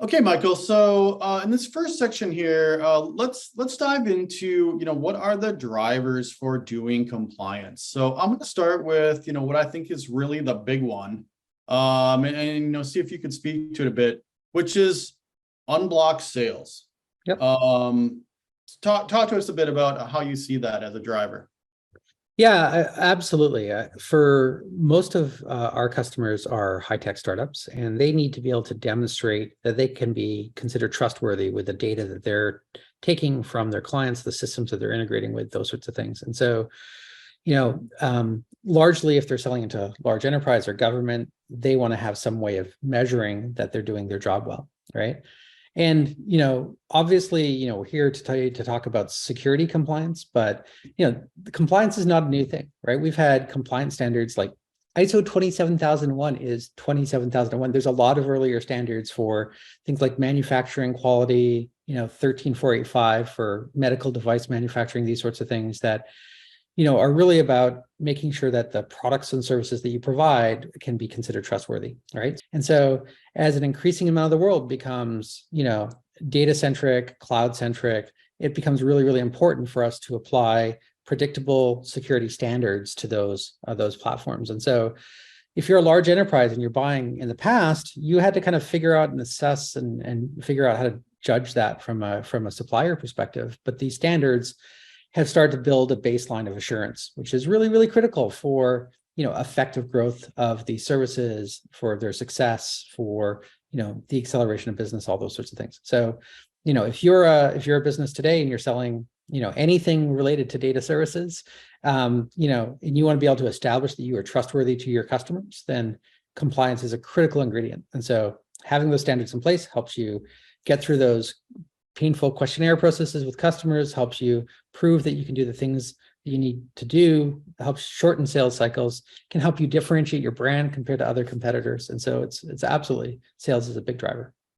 Okay, Michael. So in this first section here, let's dive into what are the drivers for doing compliance. So I'm going to start with what I think is really the big one, and see if you could speak to it a bit, which is unblocked sales. Yep. Talk to us a bit about how you see that as a driver. Yeah, absolutely. For most of our customers are high-tech startups, and they need to be able to demonstrate that they can be considered trustworthy with the data that they're taking from their clients, the systems that they're integrating with, those sorts of things. And so, largely if they're selling into large enterprise or government, they want to have some way of measuring that they're doing their job well, right? And, obviously, we're here to talk about security compliance, but, the compliance is not a new thing, right? We've had compliance standards like ISO 27001 is 27001. There's a lot of earlier standards for things like manufacturing quality, 13485 for medical device manufacturing, these sorts of things that, are really about making sure that the products and services that you provide can be considered trustworthy, right? And so as an increasing amount of the world becomes, data-centric, cloud-centric, it becomes really, really important for us to apply predictable security standards to those platforms. And so if you're a large enterprise and you're buying in the past, you had to kind of figure out and assess and figure out how to judge that from a supplier perspective. But these standards have started to build a baseline of assurance, which is really, really critical for effective growth of these services, for their success, for the acceleration of business, all those sorts of things. So, if you're a business today and you're selling anything related to data services, and you want to be able to establish that you are trustworthy to your customers, then compliance is a critical ingredient. And so having those standards in place helps you get through those painful questionnaire processes with customers, helps you prove that you can do the things that you need to do, helps shorten sales cycles, can help you differentiate your brand compared to other competitors. And so it's absolutely, sales is a big driver.